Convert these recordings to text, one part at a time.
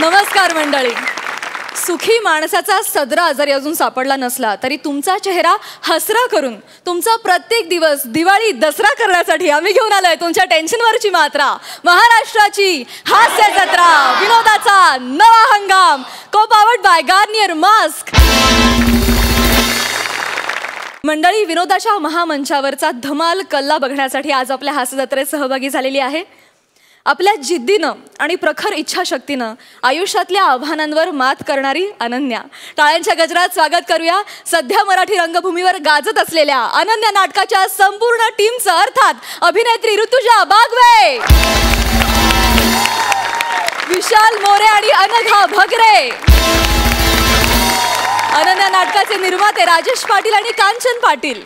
नमस्कार मंडळी. सुखी माणसाचा सदरा जरी अजून सापडला नसला तरी तुमचा चेहरा हसरा करून तुमचा प्रत्येक दिवस दिवाळी दसरा करण्यासाठी आम्ही घेऊन आलोय तुमच्या टेन्शनवरची मात्रा. महाराष्ट्राची हास्य जत्रा, विनोदाचा नवा हंगाम, को पावर्ड बाय गार्नियर मास्क. मंडळी, विनोदाच्या महामंचावरचा धमाल कल्ला बघण्यासाठी आज आपल्या हास्य जत्रेत सहभागी झालेली आहे. आपल्या जिद्दीनं आणि प्रखर इच्छाशक्तीनं आयुष्यातल्या आव्हानांवर मात करणारी अनन्या. टाळ्यांच्या गजरात स्वागत करूया सध्या मराठी रंगभूमीवर गाजत असलेल्या अनन्या नाटकाच्या संपूर्ण टीमचं, अर्थात अभिनेत्री ऋतुजा बागवे, विशाल मोरे आणि अनघा भगरे, अनन्या नाटकाचे निर्माते राजेश पाटील आणि कांचन पाटील.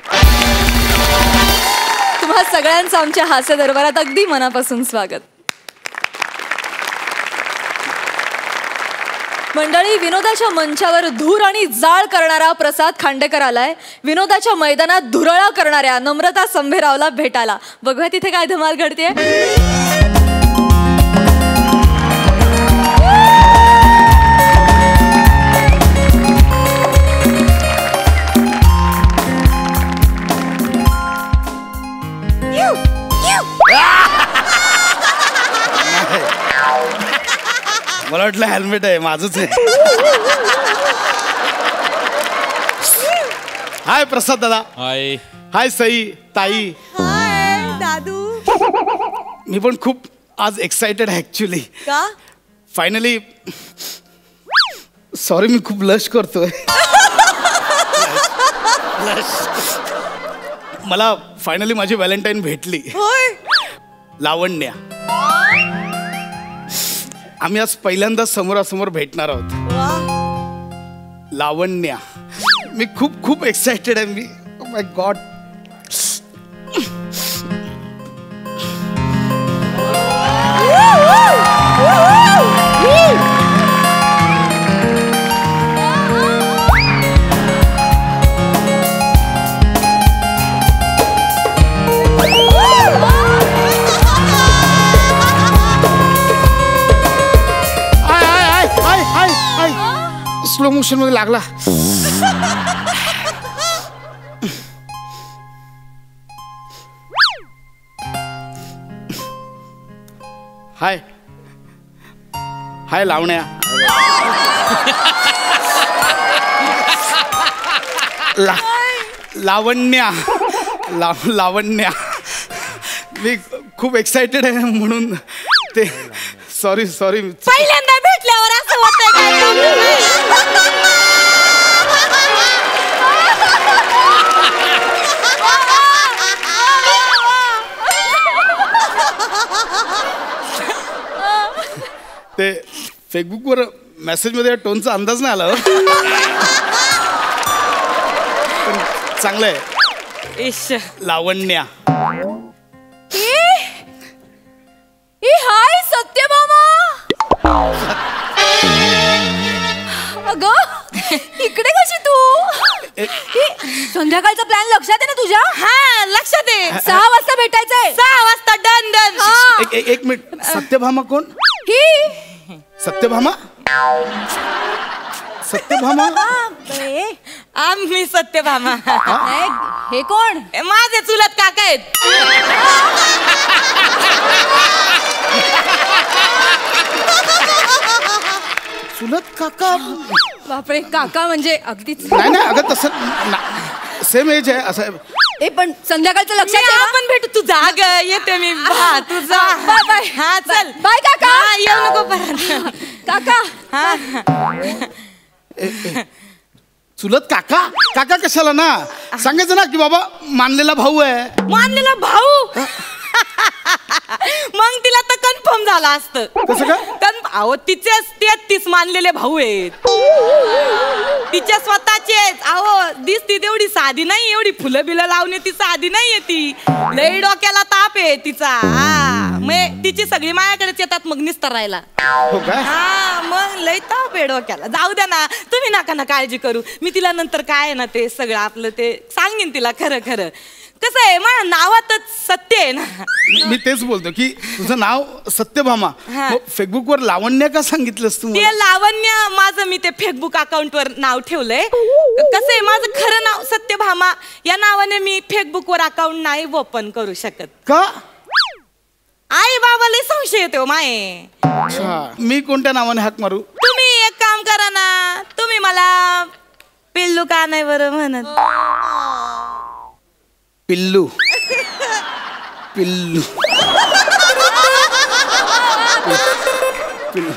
तुम्हा सगळ्यांचं आमच्या हास्य दरबारात अगदी मनापासून स्वागत. मंडळी, विनोदाच्या मंचावर धूर आणि जाळ करणारा प्रसाद खांडेकर आलाय विनोदाच्या मैदानात धुरळा करणाऱ्या नम्रता संभेरावला भेटायला. बघूया तिथे काय धमाल घडते. मला वाटलं हेल्मेट आहे, माझंच आहे. हाय प्रसाद दादा. हाय. हाय सई ताई. हाय दादू. मी पण खूप आज एक्साइटेड आहे ऍक्च्युली. का? फायनली. सॉरी, मी खूप ब्लश करतोय. मला फायनली माझी व्हॅलेंटाईन भेटली. लावण्या. आम्ही आज पहिल्यांदा समोरासमोर भेटणार आहोत. लावण्या. मी खूप खूप एक्साइटेड आहे. मी माय गॉड. स्लो मोशन मध्ये लागला. हाय हाय लावण्या. लावण्या. लावण्या. मी खूप एक्साइटेड आहे म्हणून ते. सॉरी पहिल्यांदा भेटल्यावर असं होतंय ते फेसबुकवर मेसेज मध्ये टोनचा अंदाज नाही आला. पण चांगलं आहे. लावण्या. हाय सत्यभामा. अगं इकडे कशी तू? संध्याकाळचा प्लॅन लक्षात आहे ना तुझ्या? हा लक्षात आहे. 6 वाजता भेटायचंय. 6 वाजता. Done done. एक मिनिट. सत्यभामा कोण? ही सत्यभामा. सत्यभामा. आम्ही सत्यभामा. हे कोण? माझे चुलत काका आहेत. चुलत काका. बापरे, काका म्हणजे अगदीच. नाही अगं तसं सेम एज आहे असं. ए पण संध्याकाळचं लक्षात आहे. आपण भेटू. तू जाग येते मी. तू जा. Bye bye. हा चल. बाय काका. येऊ नको परत. काका. चुलत काका. काका कशाला ना, सांगायचं ना की बाबा मानलेला भाऊ आहे. मानलेला भाऊ. मग तिला तर कन्फर्म झालं असतं. कसं काय? अहो तिचेच 33 मानलेले भाऊ आहेत. तिच्या स्वतःचेच. अहो दिसती तेवढी साधी नाही. एवढी फुलं बिलं लावणे ती साधी नाहीये. ती लई डोक्याला ताप आहे तिचा. मग तिची सगळी माझ्याकडेच येतात मग निस्तरायला. हो काय? हा मग लई ताप आहे डोक्याला. जाऊ द्या ना तुम्ही, नका ना काळजी करू. मी तिला नंतर काय आहे ना ते सगळं आपलं ते सांगेन तिला खरं खरं. कसं आहे माझ्या नावातच सत्य आहे ना. मी तेच बोलतो की तुझं नाव सत्यभामा. हा. फेसबुकवर लावण्य का सांगितलंस तू ते लावण्य माझं मी ते फेसबुक अकाउंटवर नाव ठेवलंय. कसं आहे माझं खरं नाव सत्यभामा. या नावाने मी फेसबुकवर अकाउंट नाही ओपन करू शकत. का? आई बाबाला संशय येतो माये. अच्छा, मी कोणत्या नावाने हाक मारू? तुम्ही एक काम करा ना, तुम्ही मला पिल्लू का नाही बरं म्हणत. पिल्लू पिल्लू पिल्लू.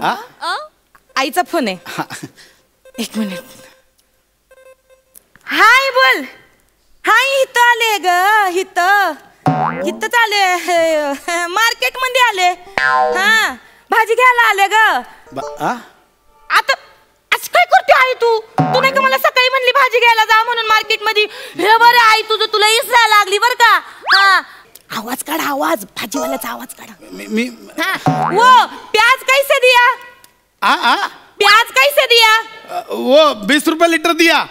आ? आईचा फोन आहे. एक मिनिट. हाय बोल. हाय इथं आले ग. इथंच आले. मार्केट मध्ये आले. हा भाजी घ्यायला आले ग. आता असं काय करते आई तू? तू नाही का मला सकाळी म्हणली भाजी घ्यायला जा म्हणून मार्केट मध्ये. हे बरं आई तुझं तुला इसरा लागली बर का. हा आवाज काढ आवाज. भाजीवाल्याचा आवाज काढा. मी वो प्याज कैसे दिया? प्याज कैसे दिया? वो 20 रुपये लीटर दिया.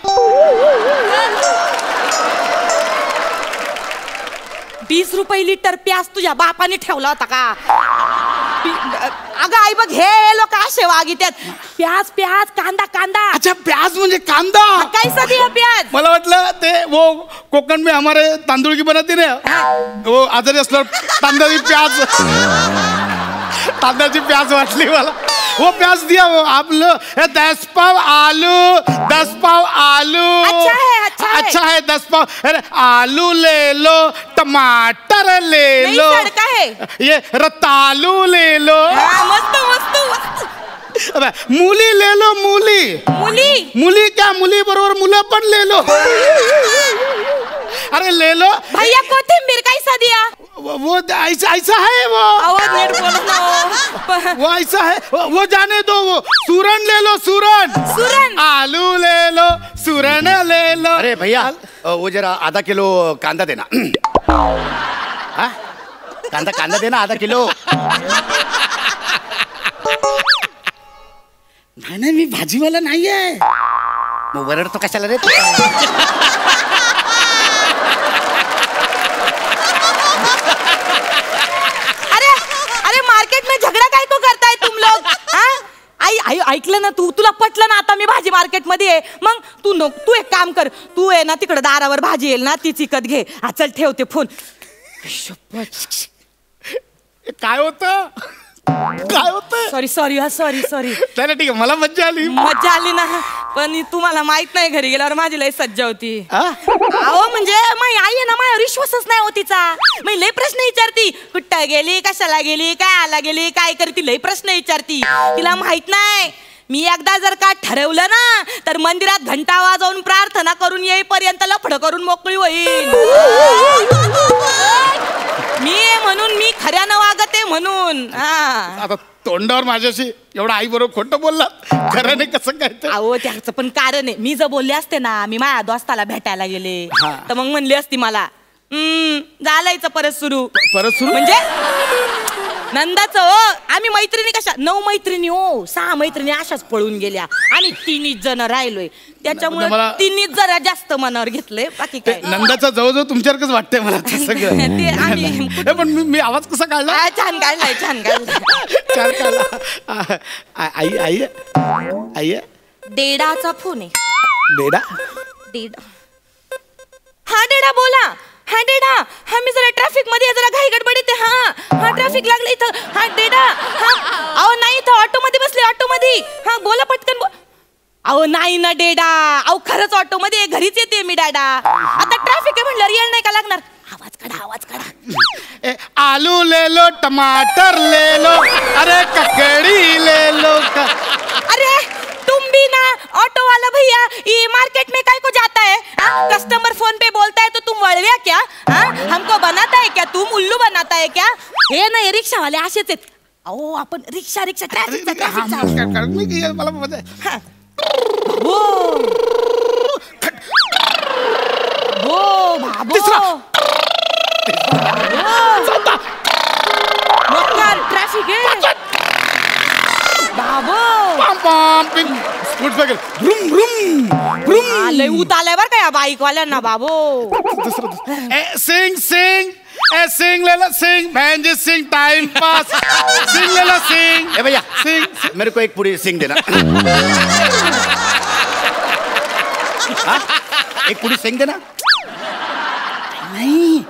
20 रुपये लिटर प्याज तुझ्या बापाने ठेवला होता का? अगं आई बघ हे लोक असे वागित्यात. प्याज प्याज कांदा कांदा. अच्छा, प्याज म्हणजे कांदा. कैसा दिया प्याज? मला वाटलं ते वो कोकण में हमारे तांदूळ की बनती ना, वो आजारी असल्यावर तांदळी प्याज. तांदळाची प्याज वाटली मला. वो प्याज दिया. वो आप लो 10 पाव आलू. 10 पाव आलू. अच्छा है 10 पाव. अरे आलू ले लो, टमाटर ले लो, ये रतालू ले लो. मस्त मस्त मस्त. अबे मूली ले लो. मूली क्या, मूली बरोबर मुलं पण ले लो. अरे ले लो भैया. कोथिंबीर कैसा दिया? वो ऐसा है वो. आवाज नीट बोलो ना. वो ऐसा है. वो जाने दो. वो सूरन ले लो. सूरन. आलू ले लो. सूरन ले लो. अरे भैया वो जरा आधा किलो कांदा देना. हाँ? कांदा देना आधा किलो. नाही मी भाजीवाला नाहीये. मग वरड तो कशाला रे? अरे मार्केट में झगड़ा काय को करताय तुम लोग? आई ऐकलं ना तू? तुला पटलं ना आता मी भाजी मार्केट मध्ये आहे. मग तू एक काम कर. तू आहे ना तिकडे दारावर भाजी येईल ना ती चिकत घे. चल ठेवते फोन. काय होतं? सॉरी. नाही ठीक आहे, मला मज्जा आली ना. पण तुम्हाला माहित नाही घरी गेल्यावर माझी लय सज्जा होती. अहो म्हणजे माझी आई आहे ना माझ्यावर विश्वासच नाही होतीचा. मी लय प्रश्न विचारती. कुठं गेली, कशाला गेली, काय आला गेली, काय करती, लय प्रश्न विचारती. तिला माहित नाही मी एकदा जर का ठरवलं ना तर मंदिरात घंटा वाजवून प्रार्थना करून येईपर्यंत लफड करून मोकळी होईल. म्हणून मी खऱ्यानं वागते म्हणून. आता तोंडावर माझ्याशी एवढा आई बरोबर खोटं बोललात. खरं नाही कसं काय ते? अहो त्याचं पण कारण आहे. मी जर बोलले असते ना मी माझ्या दोस्ताला भेटायला गेले तर मग म्हणली असती मला झालायचं परत सुरू म्हणजे नंदाचं. आम्ही मैत्रिणी कशा 9 मैत्रिणी 6 मैत्रिणी अशाच पळून गेल्या आणि 3 जण राहिलोय. त्याच्यामुळे 3 जरा जास्त मनावर घेतलंय. बाकी काय नंदाचा जवळजवळ तुमच्यासारखंच वाटतंय मला सगळं. पण मी आवाज कसा काढला? छान काढलाय. छान काढला. आई डेडाचा फोन आहे. डेडा. हा डेडा बोला. हा डेडा. हा मी जरा ट्रॅफिक मध्ये जरा घाई गडबडीत आहे. हा ट्रॅफिक लागलं इथं. हा डेडा. अहो नाही इथं ऑटो मध्ये बसले. ऑटो मध्ये. हा बोला पटकन. अहो नाही ना डेडा. अहो खरंच ऑटो मध्ये घरीच येते मी डेडा. आता ट्रॅफिक आहे म्हणलं रिअल नाही का लागणार. आवाज काढा. आलू ले लो, टमाटर ले लो, अरे ककड़ी ले लो. अरे तुम भी ना ऑटो वाला भैया ये मार्केट में काय को जाता है? कस्टमर फोन पे बोलता है तो तुम वळव्या क्या? हमको बनाता है क्या? तुम उल्लू बनाता है क्या? हे ना रिक्षा वाले असेच आहेत. अहो आपण रिक्षा ट्रॅफिक मला मध्ये ट्रॅफिक आहे बाबो. मोटरसायकल भ्रुम भ्रुम भ्रुम. लय उत आलाय बर का या बाईक वाल्यांना बाबो. सिंग सिंग सिंग लेला सिंग भैंजी सिंग टाइम पास सिंग लेला सिंग. ए भैया सिंग मेरे को एक पूरी सिंग देना. हाँ? एक पूरी सिंग देना. नहीं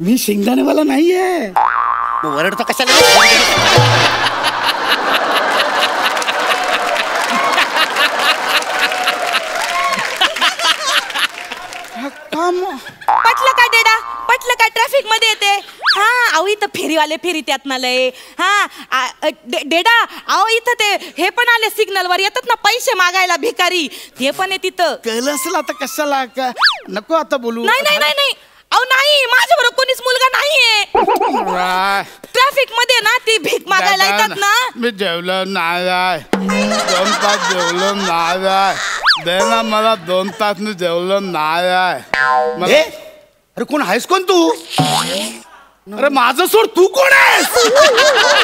मी शेंगदाणे वाला नाहीये. वरडतो कशाला. पटलं का डेडा पटलं का ट्रॅफिक मध्ये येते. हा अहो इथं फेरीवाले फेरी त्यात ना लय. हा डेडा अहो इथं ते हे पण आले सिग्नल वर येतात ना पैसे मागायला भिकारी ते पण आहे तिथं. कळलं असेल आता कशाला का नको आता बोलू. नाही नाही नाही नाही अहो नाही माझ्याबरोबर कोणीच मुलगा नाहीये. ट्रॅफिक मध्ये ना ती भीक मागायला येतात ना. मी जेवलो नाही 2 तास जेवलो नाही. दे ना मला 2 तास मी जेवलो नाही. अरे कोण आहेस कोण तू. अरे माझं सोड तू कोण आहेस.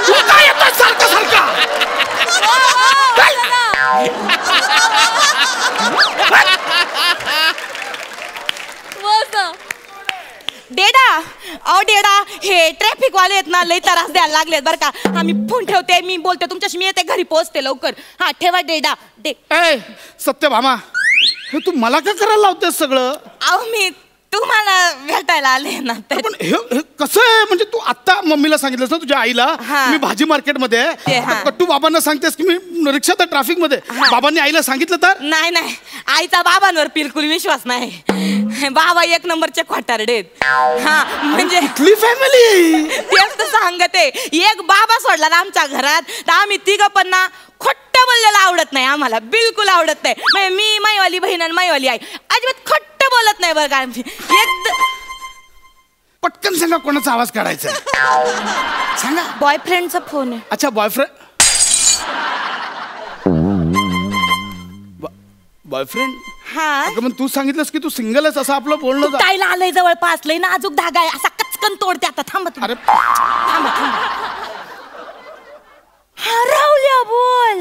तू काय येतोय सारखा सारखा. डेडा अहो डेडा हे ट्रॅफिक वाले आहेत ना लय त्रास द्यायला लागलेत बरं का. आम्ही फोन ठेवते मी बोलते तुमच्याशी मी येते घरी पोहोचते लवकर. हा ठेवा डेडा ए सत्यभामा हे तू मला का करायला लावतेस सगळं. अहो मी तुम्हाला भेटायला आले ना. पण हे कसं आहे म्हणजे तू आता मम्मीला सांगितलंस ना तुझ्या आईला मी भाजी मार्केट मध्ये कट्टू बाबांना सांगतेस की मी रिक्षात ट्रॅफिक मध्ये. बाबांनी आईला सांगितलं तर. नाही नाही आईचा बाबांवर बिलकुल विश्वास नाही. बाबा 1 नंबरचे खोटारडे. हा म्हणजे कुठली फॅमिली. तेच तर सांगते एक बाबा सोडला ना आमच्या घरात तर आम्ही तिघं पण ना खोट्ट बोललेलं आवडत नाही आम्हाला बिलकुल आवडत नाही. मी माईवाली बहीण आणि माईवाली आई अजिबात खोट्ट बोलत नाही बरं का. पटकन सांगा कोणाचा आवाज काढायचा सांगा. बॉयफ्रेंडचा फोन आहे. अच्छा बॉयफ्रेंड बॉयफ्रेंड. हा अगं मग तू सांगितलंस की तू सिंगल आहेस असं आपलं बोलणं. ताईला आलंय जवळपास लय नाजूक धागा आहे असा कचकन तोडते आता. थांबा अरे थांबा थांबा. राहुल्या बोल.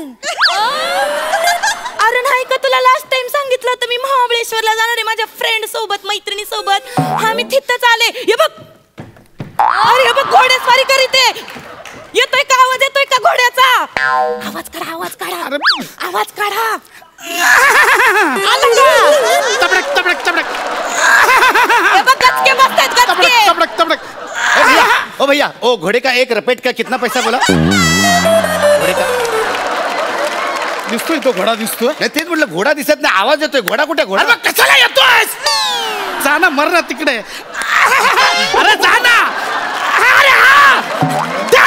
अरे नाही का तुला लास्ट टाइम सांगितलं होतं मी महाबळेश्वरला जाणार आहे माझ्या फ्रेंड सोबत मैत्रिणी सोबत. हा मी तिथंच आले. हे बघ अरे हे बघ घोडेस्वारी करीते. येतोय का आवाज येतोय का घोड्याचा. आवाज काढा आवाज काढा. अरे आवाज काढा. तबडक तबडक तबडक. हे बघ गचके बसतायत गचके. तबडक तबडक. ओ भैया ओ घोड़े का एक रपेट का कितना पैसा बोला. घोड़े का दिसतोय तो घोडा दिसतोय. नाही तेच म्हटलं घोडा दिसत नाही आवाज येतोय. घोडा कुठे घोडा. अरे कशाला येतोय. जा ना मर ना तिकडे. अरे जा ना. अरे हा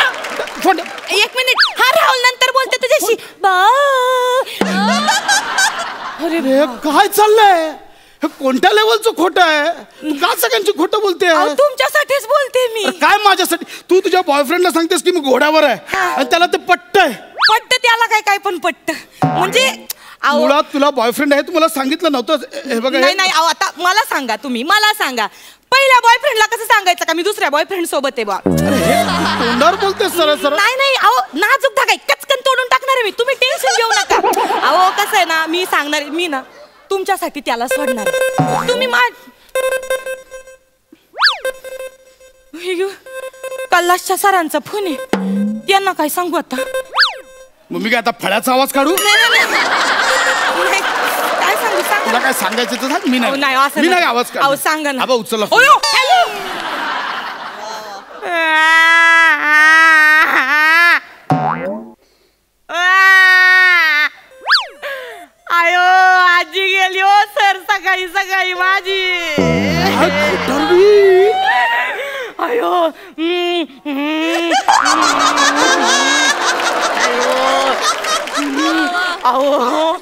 फोन. 1 मिनिट. हा राहुल नंतर बोलते तुझ्याशी. अरे काय चाललंय. हे कोणत्या लेवलचं खोटं आहे. तू का सगळ्यांची खोटं बोलते. तुमच्यासाठीच बोलते मी. काय माझ्यासाठी. तू तुझ्या बॉयफ्रेंडला सांगतेस की मी घोड्यावर आहे आणि त्याला ते पटतंय. पट्ट त्याला काय काय पण पट्ट म्हणजे मुळात तुला बॉयफ्रेंड आहे तू मला सांगितलं नव्हतं. हे बघा नाही नाही अहो आता मला सांगा तुम्ही मला सांगा पहिल्या बॉयफ्रेंडला कसं सांगायचं का मी दुसऱ्या बॉयफ्रेंड सोबत आहे बा. तोंडावर बोलतेस सरळ सरळ. नाही नाही अहो नाजूक धागा कचकन तोडून टाकणार आहे मी. तुम्ही टेन्शन घेऊ नका. अहो कसं आहे ना मी सांगणार मी ना तुमच्यासाठी त्याला सोडणार. तुम्ही कल्लाशच्या सरांचा फोन आहे त्यांना काय सांगू आता. मग मी काय आता फळ्याचा आवाज काढू. काय सांगू सांग. तुला काय सांगायचं तर सांग. मी नाही मी नाही आवाज काढ. अहो सांगा ना. आबा उचलला. आयो आजी गेली हो सर सकाळी सकाळी माझी. आयो अहो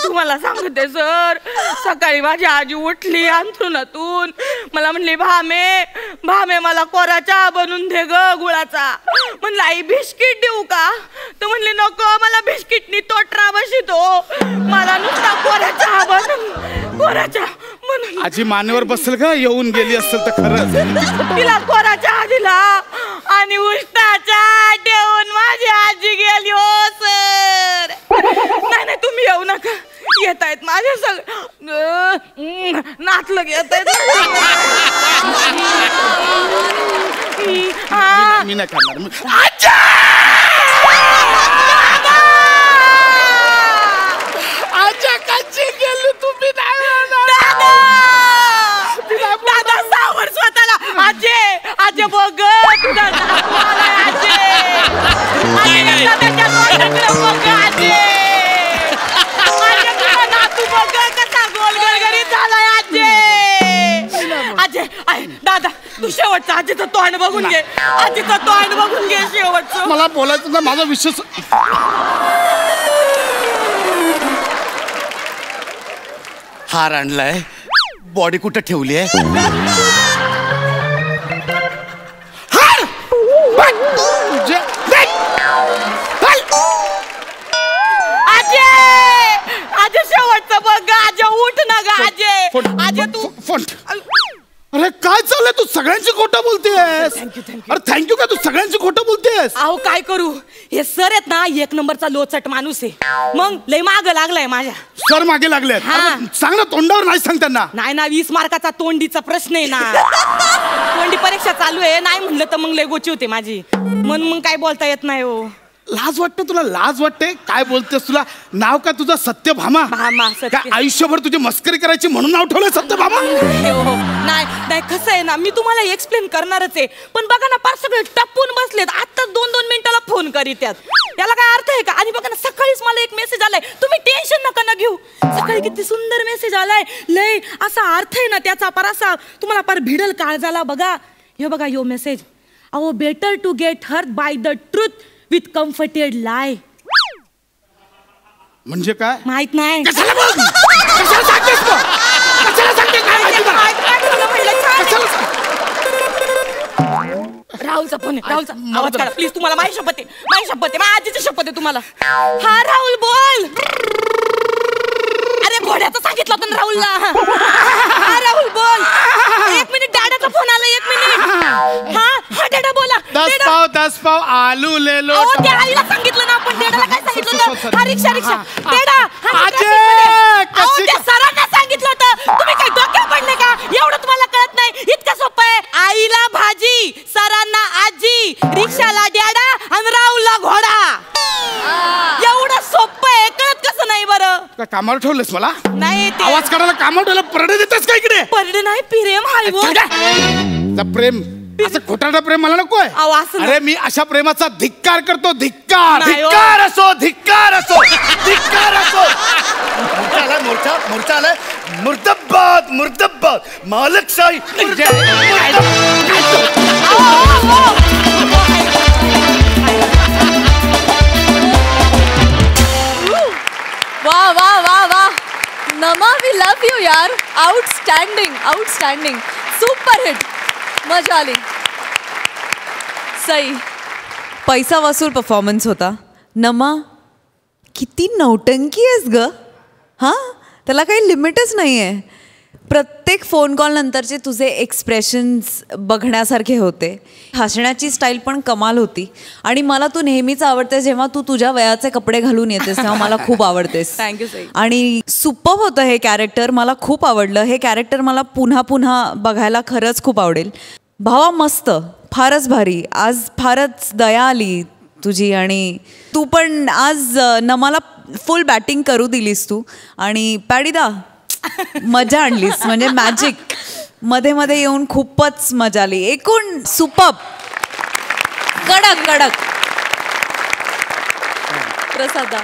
तुम्हाला सांगते सर सकाळी माझी आजी उठली अंथरुणातून मला म्हणली भामे भामे मला कोरा चहा बनवून दे ग गुळाचा. म्हणलं आई बिस्किट देऊ का. तर म्हणली नको मला बिस्किटनी तोटरा बसितो मला नुसता कोरा चहा बनवून कोरा चहा म्हणून. आजी मानेवर बसेल का येऊन गेली असेल तर खरंच. तिला कोरा चहा दिला आणि उष्टा चहा ठेवून माझी आजी गेली हो सर. मी नाही करणार. आजा कशी गेली तुम्ही दादा सावर स्वतःला आजे आजे बघ तुझा नातू आलाय आजे दादाच्या तोंडाकडे बघ आजे तुझा नातू बघ कसा गोल गरगरीत झालाय आजे आजे दादा तू शेवटचं आजीचं तोंड बघून घे आजीचं तोंड बघून घे शेवटचं. मला बोलायचं ना माझा विश्वास. हार आणलाय बॉडी कुठं ठेवली आहे. आजे आजे शेवटचं बघ आजे उठ ना ग आजे आजे तू. अरे काय चाललंय तू सगळ्यांची खोटं बोलतेस. अरे थँक्यू का तू सगळ्यांची खोटं बोलतेस. अहो काय करू हे सर आहेत ना एक नंबरचा लोचट माणूस आहे मग लय माग लागलाय माझ्या. सर मागे लागले सांग ना तोंडावर नाही सांग त्यांना. नाही ना 20 मार्काचा तोंडीचा प्रश्न आहे ना तोंडी परीक्षा चालू आहे नाही म्हणलं तर मग लय गोची होते माझी म्हणून मग काय बोलता येत नाही हो. लाज वाटते तुला लाज वाटते काय बोलतेस. तुला नाव का तुझं सत्यभामा भामा का सत्य आयुष्यभर तुझी मस्करी करायची म्हणून नाव ठेवलंय सत्यभामा. नाही नाही कसं आहे ना मी तुम्हाला एक्सप्लेन करणारच आहे पण बघा ना फार सगळे टपून बसलेत आता 2-2 मिनिटाला फोन करीत याला काय अर्थ आहे का. आणि बघा ना सकाळीच मला एक मेसेज आलाय तुम्ही टेन्शन नका ना घेऊ. सकाळी किती सुंदर मेसेज आलाय लय असा अर्थ आहे ना त्याचा फार असा तुम्हाला फार भिडल काळजाला. बघा हे बघा यो मेसेज अहो better to get hurt by the truth with comforted lie. म्हणजे काय माहित नाही कशाला सांगतेस तू? कशाला सांगते काय माहिती तुला? राहुलचा फोन आहे राहुलचा आवाज काढा प्लीज. तुम्हाला माझी शपथ आहे माझी आजीची शपथ आहे तुम्हाला. हा राहुल बोल. अरे घोड्याचं सांगितलं होतं ना राहुलला. हा राहुल बोल. 1 मिनिट डॅडाचा फोन आला 1 मिनिट. हा हा डॅडा बोला. 10 पाव आलू ले लो. अहो त्या आईला सांगितलं ना आपण डॅडाला काय सांगितलं होतं. हा रिक्षा डॅडा त्या सरांना सांगितलं होतं. तुम्ही काय डोक्यात पडले का एवढं तुम्हाला कळत नाही इतकं सोपं आहे. आईला भाजी सरांना आजी रिक्षाला डॅडा आणि राहुलला घोडा. एवढं सोपं आहे कळत कसं नाही बरं. काय कामावर ठेवलंस मला. नाही ते आवाज काढायला कामावर ठेवलं परडे देतेस का इकडे. परडे नाही प्रेम हाय वो. प्रेम असं खोटारडं प्रेम मला नकोय. अरे मी अशा प्रेमाचा धिक्कार करतो. धिक्कार धिक्कार असो धिक्कार असो धिक्कार असो. मोर्चा आलाय मुर्दाबाद मुर्दाबाद मालकशाही. वा वा वा वा नमा वी लव यू यार. आउटस्टँडिंग सुपर हिट मजा आली. सई पैसा वसूल परफॉर्मन्स होता. नमा किती नौटंकी आहेस ग. हां त्याला काही लिमिटच नाही आहे. प्रत्येक फोन कॉल नंतरचे तुझे एक्सप्रेशन्स बघण्यासारखे होते. हसण्याची स्टाईल पण कमाल होती. आणि मला तू नेहमीच आवडते जेव्हा तू तुझ्या वयाचे कपडे घालून येतेस तेव्हा मला खूप आवडतेस. थँक्यू सई. आणि सुपर्ब होतं हे कॅरेक्टर. मला खूप आवडलं हे कॅरेक्टर. मला पुन्हा पुन्हा बघायला खरंच खूप आवडेल. भावा मस्त फारच भारी. आज फारच दया आली तुझी. आणि तू पण आज नमाला फुल बॅटिंग करू दिलीस तू. आणि पॅडीदा मजा आणलीस म्हणजे मॅजिक. मध्ये मध्ये येऊन खूपच मजा आली. एकूण सुपर्ब कडक कडक. प्रसादा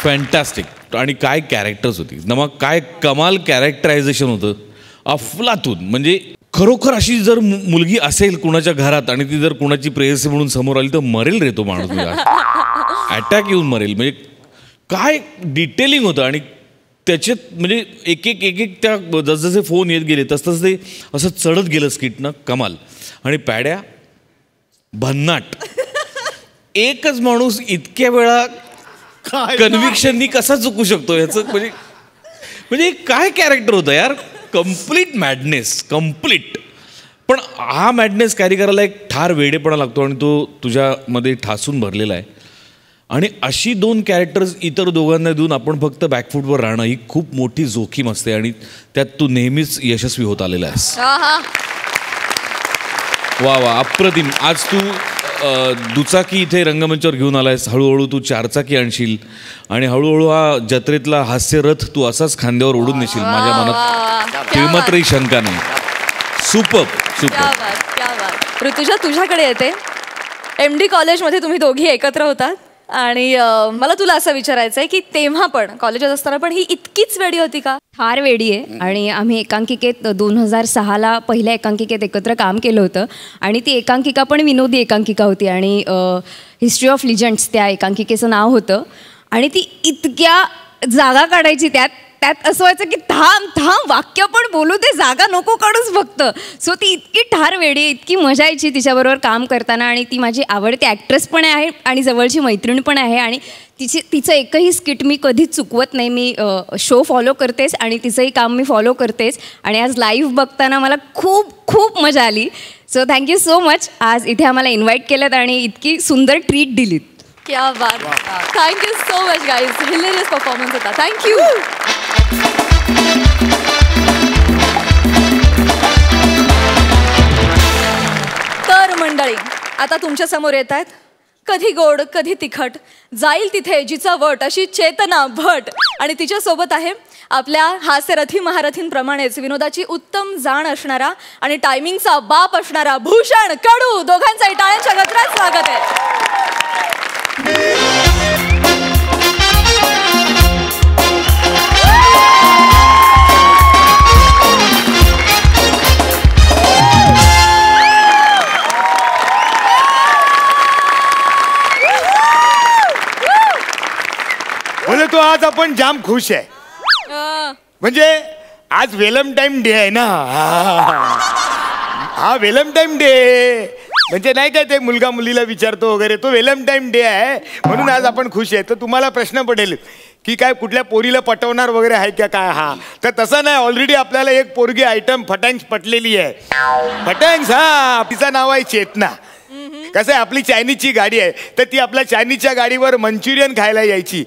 फॅन्टॅस्टिक. आणि काय कॅरेक्टर्स होती नमा. काय कमाल कॅरेक्टरायझेशन होतं अफलातून. म्हणजे खरोखर अशी जर मुलगी असेल कुणाच्या घरात आणि ती जर कुणाची प्रेयसी म्हणून समोर आली तर मरेल रे तो माणूस. अटॅक येऊन मरेल. म्हणजे काय डिटेलिंग होतं. आणि त्याच्यात म्हणजे एक एक त्या जसजसे फोन येत गेले तसतसं ते असं चढत गेलं स्किटनं. कमाल. आणि पॅड्या भन्नाट. एकच माणूस इतक्या वेळा कन्व्हिक्शननी कसा चुकू शकतो ह्याचं म्हणजे काय कॅरेक्टर होतं यार. Complete madness complete. पण हा मॅडनेस कॅरी करायला एक ठार वेडेपणा लागतो आणि तो तुझ्यामध्ये ठासून भरलेला आहे. आणि अशी 2 कॅरेक्टर्स इतर दोघांना देऊन आपण फक्त बॅकफूटवर राहणं ही खूप मोठी जोखीम असते. आणि त्यात तू नेहमीच यशस्वी होत आलेला आहेस. वा वा अप्रतिम. आज तू दुचाकी इथे रंगमंचावर घेऊन आलायस, हळूहळू तू चारचाकी आणशील आणि हळूहळू हा जत्रेतला हास्यरथ तू असाच खांद्यावर ओढून नेशील, माझ्या मनात मात्रही शंका नाही. Super super. ऋतुजा, तुझ्याकडे येते. MD कॉलेजमध्ये तुम्ही दोघी एकत्र होतात आणि मला तुला असं विचारायचं आहे की तेव्हा पण कॉलेजात असताना पण ही इतकीच वेडी होती का? फार वेडी आहे. आणि आम्ही एकांकिकेत 2006ला पहिल्या एकांकिकेत एकत्र काम केलं होतं आणि ती एकांकिका पण विनोदी एकांकिका होती आणि हिस्ट्री ऑफ लिजंड्स त्या एकांकिकेचं नाव होतं. आणि ती इतक्या जागा काढायची त्यात असं व्हायचं की थांब वाक्य पण बोलू दे, जागा नको काढूच फक्त. सो ती इतकी ठार वेडी, इतकी मजा यायची तिच्याबरोबर काम करताना. आणि ती माझी आवडती ॲक्ट्रेस पण आहे आणि जवळची मैत्रीण पण आहे. आणि तिचं एकही स्किट मी कधीच चुकवत नाही. मी शो फॉलो करतेच आणि तिचंही काम मी फॉलो करतेच. आणि आज लाईव्ह बघताना मला खूप खूप मजा आली. So thank you so much. आज इथे आम्हाला इन्व्हाइट केलं आणि इतकी सुंदर ट्रीट दिलीत. क्या बात. Thank you so much guys. Hilarious performance होता. थँक्यू. तर मंडळी, आता तुमच्या समोर येत आहेत कधी गोड कधी तिखट, जाईल तिथे जिचा वट अशी चेतना भट. आणि तिच्यासोबत आहे आपल्या हास्यरथी महारथींप्रमाणेच विनोदाची उत्तम जाण असणारा आणि टायमिंगचा बाप असणारा भूषण कडू. दोघांचाही टाळ्यांच्या गजरात स्वागत आहे. बोले तो आज आपण जाम खुश आहे. म्हणजे आज व्हॅलेंटाईन डे आहे ना. हा व्हॅलेंटाईन डे म्हणजे नाही काय ते मुलगा मुलीला विचारतो वगैरे, तो व्हॅलेंटाईन डे आहे म्हणून आज आपण खुश आहे. तर तुम्हाला प्रश्न पडेल की काय कुठल्या पोरीला पटवणार वगैरे आहे का काय? हा तर तसं नाही. ऑलरेडी आपल्याला एक पोरगी आयटम फटांग्स पटलेली आहे. फटांग्स, हा तिचं नाव आहे चेतना. कसं आहे, आपली चायनीजची गाडी आहे तर ती आपल्या चायनीजच्या गाडीवर मंचुरियन खायला यायची.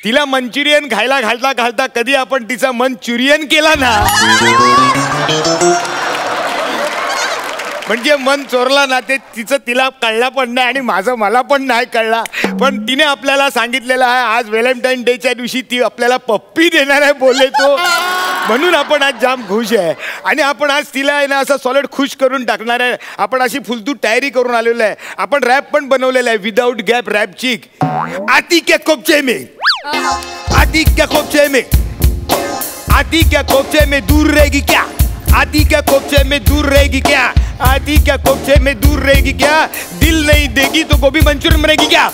तिला मंचुरियन खायला घालता घालता कधी आपण तिचा मंचुरियन केला ना, म्हणजे मन चोरला ना, ते तिचं तिला कळला पण नाही आणि माझं मला पण नाही कळला. पण तिने आपल्याला सांगितलेलं आहे आज व्हॅलेंटाईन डेच्या दिवशी ती आपल्याला पप्पी देणार आहे बोले तो. म्हणून आपण आज जाम खुश आहे आणि आपण आज तिला आहे ना असं सॉलिड खुश करून टाकणार आहे. आपण अशी फुलतू तयारी करून आलेलो आहे. आपण रॅप पण बनवलेला आहे, विदाऊट गॅप रॅप चिक. आती क्या कोपचे में, आती क्या कोपचे में, आती क्या कोपचे में दूर रहेगी क्या, आती क्या कोपचे में दूर रहेगी क्या, आती क्या कोपचे में दूर रहेगी क्या, दिल नहीं देगी तो गोभी मंचूरियन बनेगी क्या.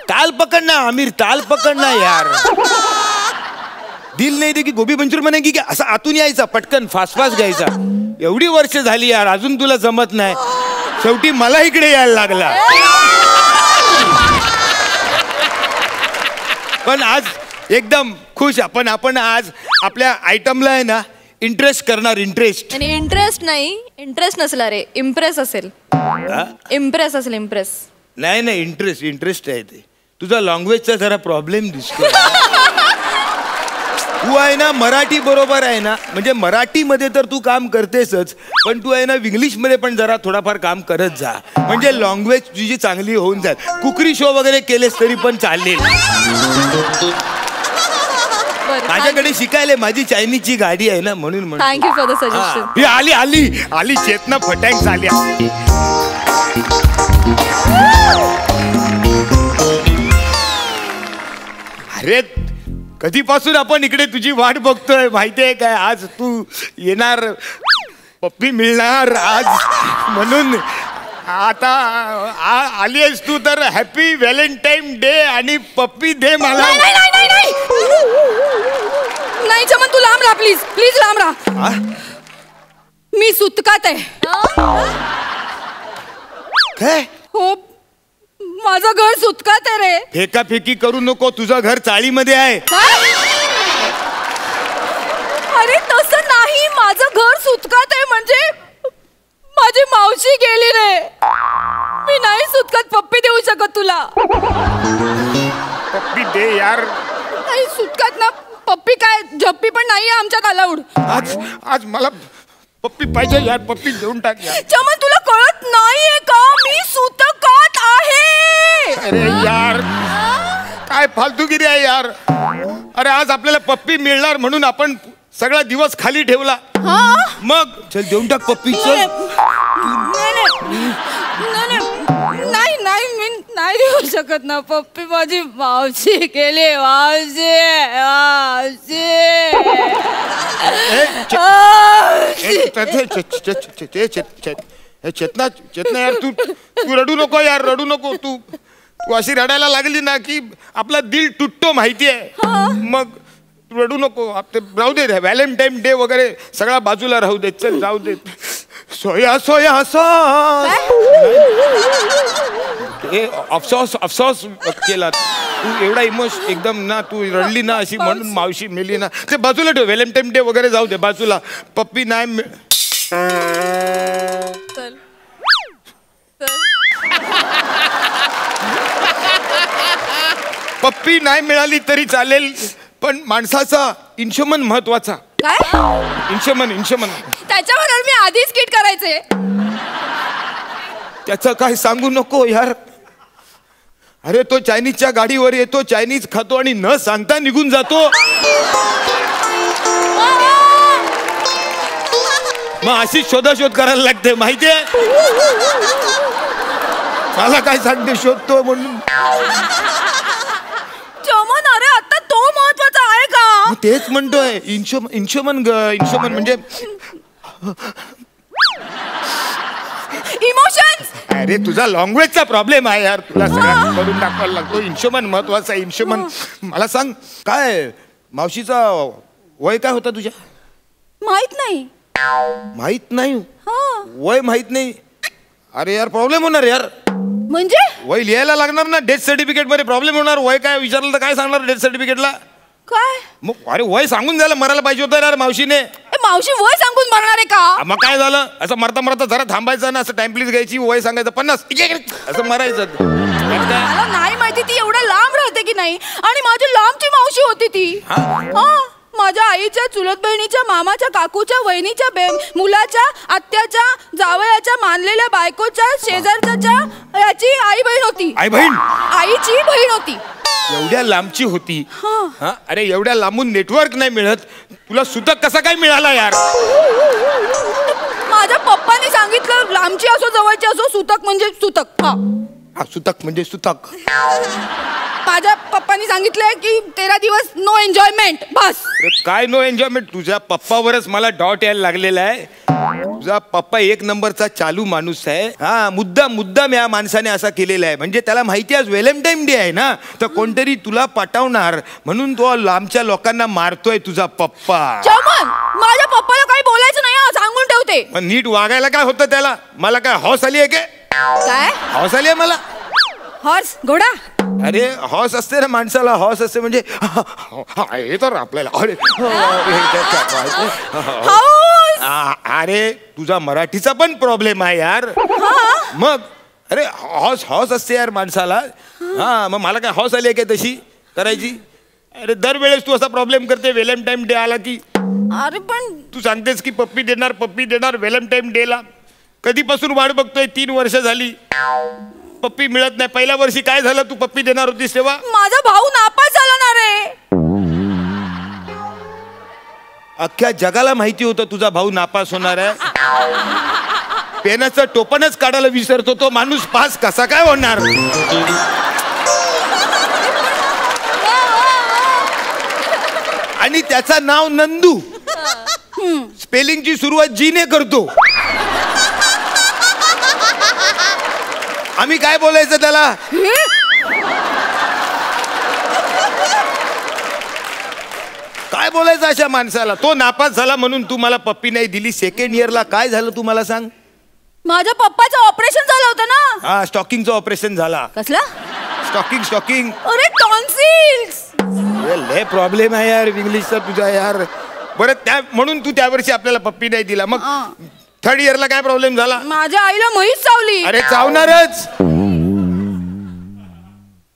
ताल पकडना आमिर, ताल पकडना यार. दिल नाही देगी गोभी मंचूरियन बनेगी क्या, असं आतून यायचा पटकन फास्ट फास्ट घ्यायचा. एवढी वर्ष झाली यार, अजून तुला जमत नाही. शेवटी मला इकडे यायला लागला. पण आज एकदम खुश आपण आज आपल्या आयटमला आहे ना इंटरेस्ट करणार. इंटरेस्ट आणि इंटरेस्ट नाही, इंटरेस्ट नसला रे, इम्प्रेस असेल. इम्प्रेस असेल, इम्प्रेस नाही नाही, इंटरेस्ट आहे ते. तुझा लँग्वेजचा जरा प्रॉब्लेम दिसतो. तू आहे ना मराठी बरोबर आहे ना, म्हणजे मराठीमध्ये तर तू काम करतेसच, पण तू आहे ना इंग्लिशमध्ये पण जरा थोडाफार काम करत जा, म्हणजे लँग्वेज तुझी चांगली होऊन जाईल. कुकरी शो वगैरे केलेस तरी पण चालेल. माझ्याकडे शिकायला माझी चायनीजची गाडी आहे ना म्हणून. Thank you for the suggestion. आली आली आली चेतना फटांग्स आल्या. अरे कधीपासून आपण इकडे तुझी वाट बघतोय माहितीये काय. आज तू येणार, पप्पी मिळणार आज म्हणून. आता आली आहेस तू तर हॅपी व्हॅलेंटाईन डे आणि पप्पी दे मला. नाही चमन, तू लांब राहा प्लीज, प्लीज लांब राहा. मी सुतकात आहे. काय? हो, माझं घर सुतकात आहे रे. फेकाफेकी करू नको, तुझं घर चाळीमध्ये आहे. अरे तसं नाही, माझं घर सुतकात आहे म्हणजे माझी मावशी गेली रे. मी नाही सुतकात पप्पी देऊ शकत तुला. पप्पी दे यार. नाही सुतकात ना पप्पी काय झप्पी पण नाहीये आमच्यात अलाउड. आज मला पप्पी पाहिजे यार, पप्पी देऊन टाक यार. चमन तुला कळत नाहीये का मी सूतकात आहे. अरे यार काय फालतूगिरी आहे यार. अरे आज आपल्याला पप्पी मिळणार म्हणून आपण सगळा दिवस खाली ठेवला. मग चल देऊन टाक पप्पी. चल नाही नाही मी नाही देऊ शकत ना पप्पी. माझी मावशी गेली. मावशी चेतना चेतना यार तू रडू नको यार, रडू नको. तू अशी रडायला लागली ना की आपला दिल तुटतो माहितीये. मग रडू नको. राहू दे, व्हॅलेंटाईन डे वगैरे सगळा बाजूला राहू दे. चल जाऊ दे. सोया सोया अफसोस अफसोस केला तू. एवढा इमोशन एकदम ना, तू रडली ना अशी म्हणून मावशी मेली ना. ते बाजूला ठेव. व्हॅलेंटाईन डे वगैरे जाऊ दे बाजूला. पप्पी नाही पप्पी नाही मिळाली तरी चालेल, पण माणसाचा इंशमन महत्वाचा. काय इंशमन त्याच्यावर मी आधीच किट करायचे. त्याचं काय सांगू नको यार. अरे तो चायनीजच्या गाडीवर येतो, चायनीज खातो आणि न सांगता निघून जातो. मग अशीच शोधाशोध करायला लागते माहितीये. मला काय सांगते शोधतो म्हणून. चमन अरे आता तो महत्वाचा आहे का. तेच म्हणतोय. इंशमन म्हणजे इमोशन्स. अरे तुझा लँग्वेजचा प्रॉब्लेम आहे यार. तुला सगळ्यांना करून दाखवायला लागतो. इंशमन महत्वाचा आहे. इंशमन. मला सांग काय मावशीचा वय काय होता तुझ्या. माहित नाही. माहित नाही वय माहित नाही. अरे यार प्रॉब्लेम होणार यार. म्हणजे वय लिहायला लागणार ना डेथ सर्टिफिकेट मध्ये. प्रॉब्लेम होणार. वय काय विचारलं तर काय सांगणार डेथ सर्टिफिकेटला. काय मग अरे वय सांगून जायला मरायला पाहिजे होतं यार मावशीने. मावशी वय सांगून मरणार आहे का. मग काय झालं. असं मरता मरता जरा थांबायचं ना. असं टाइम प्लीज घ्यायची. वय सांगायचं 50 असं मरायचं. मला नाही माहिती ती एवढं लांब राहते की नाही. आणि माझी लांबची मावशी होती ती. माझ्या आईच्या चुलत बहिणीच्या मामाच्या काकूच्या वहिनीच्या मुलाच्या आत्याच्या जावयाच्या मानलेल्या बायकोच्या शेजारच्या याची आई बहीण होती. आई बहीण आईची बहीण होती. एवढ्या लांबची होती. अरे एवढ्या लांबून नेटवर्क नाही मिळत. तुला सुतक कसा काय मिळाला यार. माझ्या पप्पांनी सांगितलं लांबची असो जवळची असो सुतक म्हणजे सुतक. सुतक म्हणजे सुतक. माझ्या पप्पांनी सांगितलंय की 13 दिवस नो एन्जॉयमेंट बस. काय नो एन्जॉयमेंट. तुझ्या पप्पावरच मला डॉट यायला लागलेला आहे. तुझा पप्पा एक नंबरचा चालू माणूस आहे. मुद्दाम या माणसाने असा केलेला आहे. म्हणजे त्याला माहिती आहे व्हॅलेंटाईन डे आहे ना, तर कोणतरी तुला पटवणार म्हणून तो लांबच्या लोकांना मारतोय तुझा पप्पा. चमन माझ्या पप्पाला काही बोलायचं नाही सांगून ठेवते. पण नीट वागायला काय होतं त्याला. मला काय हॉस आली आहे काय. हॉस आली आहे मला. हॉर्स घोडा. अरे हॉस असते ना माणसाला. हॉस असते म्हणजे हे तर आपल्याला. अरे तुझा मराठीचा पण प्रॉब्लेम आहे यार. मग अरे हॉस असते यार माणसाला. मग मला काय हॉस आली आहे काय तशी करायची. अरे दरवेळेस तू असा प्रॉब्लेम करते. व्हॅलेंटाईन डे आला की. अरे पण तू सांगतेस की पप्पी देणार व्हॅलेंटाईन डे ला. कधीपासून वाट बघतोय. 3 वर्ष झाली पप्पी मिळत नाही. पहिल्या वर्षी काय झालं. तू पप्पी देणार होतीस तेव्हा. माझा भाऊ नापास झाला ना रे. अख्ख्या जगाला माहिती होतं तुझा भाऊ नापास होणार आहे. पेनाचं टोपणच काढायला विसरतो तो माणूस. पास कसा काय होणार. आणि त्याचं नाव नंदू. स्पेलिंगची सुरुवात जीने करतो. आम्ही काय बोलायचं त्याला. काय बोलायचं अशा माणसाला. तो नापास झाला म्हणून तू मला पप्पी नाही दिली. सेकंड इयरला काय झालं तू मला सांग. माझ्या पप्पाचं ऑपरेशन झालं होतं ना. स्टॉकिंगचं ऑपरेशन झाला. कसला स्टॉकिंग. अरे टॉन्सिल्स. लय प्रॉब्लेम आहे यार इंग्लिशचा तुझा यार. बरं म्हणून तू त्या वर्षी आपल्याला पप्पी नाही दिला. मग 3rd इयरला काय प्रॉब्लेम झाला. माझ्या आईला म्हैस चावली. अरे चावणारच.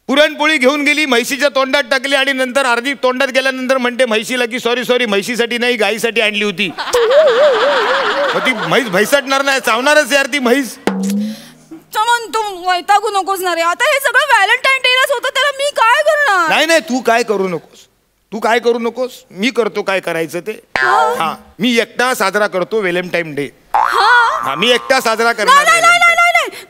पुरणपोळी घेऊन गेली म्हैशीच्या तोंडात टाकली आणि नंतर अर्धी तोंडात गेल्यानंतर म्हणते म्हैशीला की सॉरी म्हैशीसाठी नाही गाईसाठी आणली होती. ती म्हैस भैसटणार नाही, चावणारच यार ती म्हैस. चमन तू वैतागू नकोस ना रे. आता हे सगळं व्हॅलेंटाईन डेलाच होतं, त्याला मी काय करणार? नाही नाही, तू काय करू नकोस, मी करतो काय करायचं ते. हा, मी एकटा साजरा करतो व्हॅलेंटाईन डे. हा, मी एकटा साजरा करणार.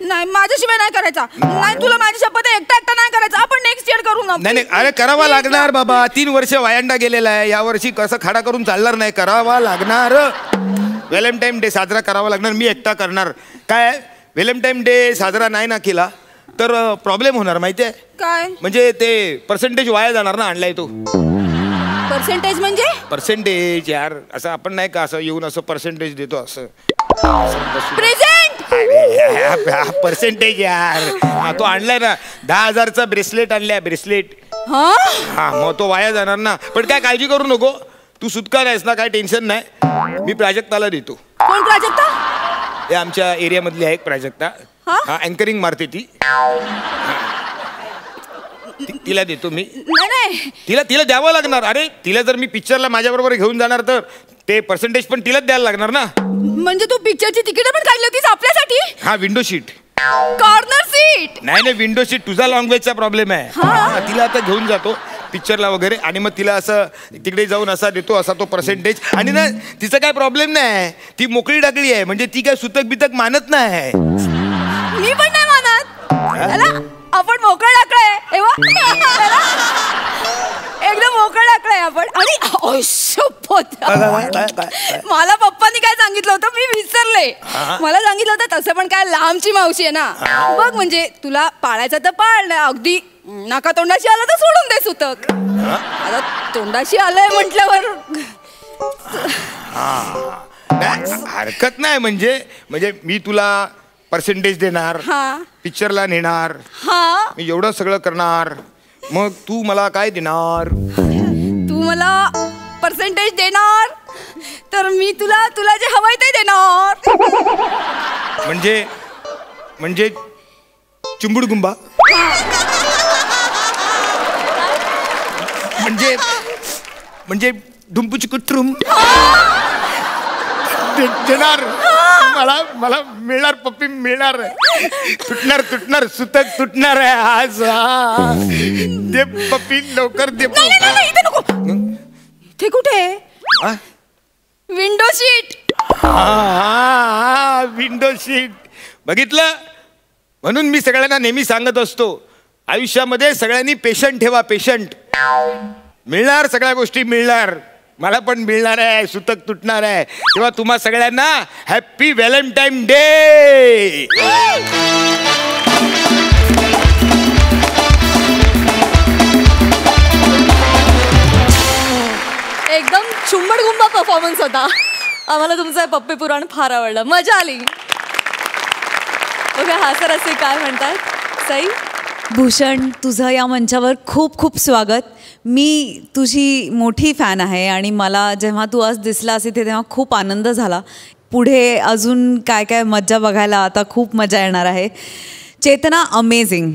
नाही, माझ्याशिवाय नाही करायचा. नाही, तुला माझी शपथ आहे, एकटा नाही करायचा. आपण नेक्स्ट इयर करू ना. नाही, अरे करावा लागणार बाबा. 3 वर्ष वायांडा गेलेला आहे, या वर्षी कसं खाडा करून चालणार नाही, करावा लागणार. व्हॅलेंटाईन डे साजरा करावा लागणार, मी एकटा करणार. काय व्हॅलेंटाईन डे साजरा नाही ना केला तर प्रॉब्लेम होणार माहितीये काय? म्हणजे ते पर्सेंटेज वाया जाणार ना, आणलाय तो. पर्सेंटेज म्हणजे? पर्सेंटेज यार, असं आपण नाही का असं येऊन असं पर्सेंटेज देतो असं. प्रेझेंट. पर्सेंटेज यार. हा, तो आणलाय ना 10,000चा ब्रेसलेट आणलाय, ब्रेसलेट. हा, मग तो वाया जाणार ना. पण काय काळजी करू नको, तू सुटका नाहीस ना, काय टेन्शन नाही. मी प्राजक्ताला देतो. कोण प्राजक्ता? हे आमच्या एरियामधली आहे एक प्राजक्ता. हा, अँकरिंग मारते ती. तिला देतो मी. नाही, तिला द्यावं लागणार. अरे तिला जर मी पिक्चरला माझ्या बरोबर घेऊन जाणार तर ते पर्सेंटेज पण तिलाच द्यायला लागणार ना. म्हणजे तू पिक्चरची तिकीट पण काढली होतीस आपल्यासाठी? हा, विंडो सीट. Corner seat? नाही, विंडो सीट. तुझा लँग्वेजचा प्रॉब्लेम आहे. तिला आता घेऊन जातो पिक्चरला वगैरे आणि मग तिला असं तिकडे जाऊन असा देतो असा तो पर्सेंटेज. आणि ना तिचा काय प्रॉब्लेम नाही, ती मोकळी टाकली आहे, म्हणजे ती काय सुतक बितक मानत नाही. मी पण नाही मानत. आपण मोकळं टाकलंय एकदम मोकळं टाकलंय आपण. आणि मला पप्पांनी काय सांगितलं होतं मी विसरले. मला सांगितलं होतं तसं पण काय लांबची मावशी आहे ना, बघ म्हणजे तुला पाळायचं तर पाळ, अगदी नाका तोंडाशी आलं तर सोडून दे सुतक. आता तोंडाशी आलंय म्हटल्यावर हरकत नाही. म्हणजे मी तुला पर्सेंटेज देणार, पिक्चरला नेणार, मी एवढं सगळं करणार, मग तू मला काय देणार? तू मला पर्सेंटेज देणार तर मी तुला जे हवंय ते देणार. म्हणजे चिंबुड गुंबा. म्हणजे धुमपुची कुट्रुम देणार. मला मिळणार, पप्पी मिळणार. तुटणार सुतक तुटणार आहे आज. दे पप्पी लवकर दे. इथे नको. ते कुठे? Window seat. Window seat. बघितलं, म्हणून मी सगळ्यांना नेहमी सांगत असतो आयुष्यामध्ये सगळ्यांनी पेशंट ठेवा. पेशंट मिळणार, सगळ्या गोष्टी मिळणार. मला पण मिळणार आहे, सुतक तुटणार आहे. तेव्हा तुम्हा सगळ्यांना हॅपी व्हॅलेंटाईन डे. एकदम चुंबडगुंबा परफॉर्मन्स होता. आम्हाला तुमचं पप्पी पुराण फार आवडलं, मजा आली. ओके, हा सर असे काय म्हणतात सई? भूषण, तुझं या मंचावर खूप खूप स्वागत. मी तुझी मोठी फॅन आहे आणि मला जेव्हा तू आज दिसलास इथे तेव्हा खूप आनंद झाला. पुढे अजून काय काय मजा बघायला आता खूप मजा येणार आहे. चेतना, अमेझिंग.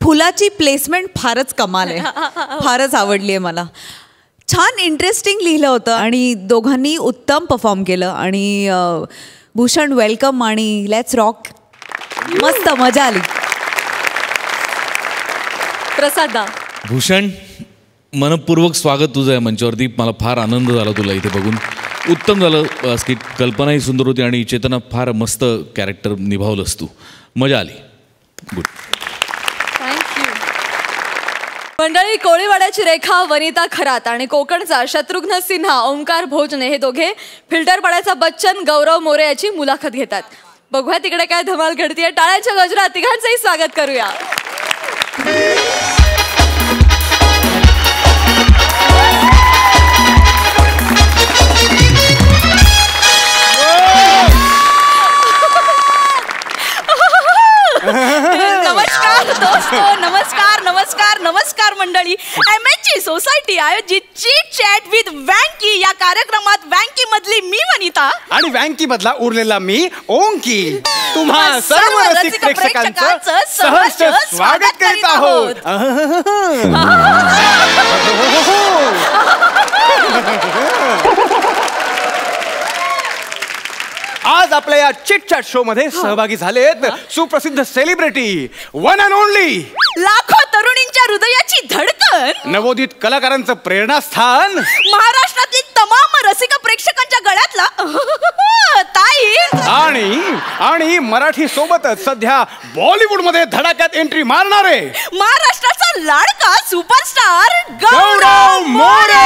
फुलाची प्लेसमेंट फारच कमाल आहे, फारच आवडली आहे मला. छान इंटरेस्टिंग लिहिलं होतं आणि दोघांनी उत्तम परफॉर्म केलं. आणि भूषण, वेलकम आणि लेट्स रॉक. मस्त मजा आली. प्रसादा. भूषण, मनपूर्वक स्वागत तुझं आहे मंचावरती. मला फार आनंद झाला तुला इथे बघून. उत्तम झालं स्किट, कल्पनाही सुंदर होती आणि चेतना फार मस्त कॅरेक्टर निभावलंस तू. मजा आली. गुड. थँक्यू. मंडळी, कोळीवाड्याची रेखा वनिता खरात आणि कोकणचा शत्रुघ्न सिन्हा ओंकार भोजने हे दोघे फिल्टरपाड्याचा बच्चन गौरव मोरे याची मुलाखत घेतात. बघूया तिकडे काय धमाल घडतीये. टाळ्यांच्या गजरात तिघांचंही स्वागत करूया. नमस्कार दोस्तो, नमस्कार नमस्कार नमस्कार मंडळी. MHG सोसायटी आयोजित चीट चॅट विथ वँकी या कार्यक्रमात वँकी मधली मी वनिता आणि वँकी मधला उरलेला मी ओंकी तुम्हा सर्व रसिक प्रेक्षकांचं सहर्ष स्वागत करीत आहोत. आज आपल्या या चिट चॅट शो मध्ये सहभागी झालेत सुप्रसिद्ध सेलिब्रिटी वन अँड ओनली लाखो तरुणींच्या हृदयाची धडकन नवोदित कलाकारांचं प्रेरणास्थान महाराष्ट्रातील तमाम रसिक प्रेक्षकांच्या गळ्यातला ताई आणि मराठी सोबतच सध्या बॉलिवूड मध्ये धडाक्यात एंट्री मारणारे महाराष्ट्राचा लाडका सुपरस्टार गौरव मोरे.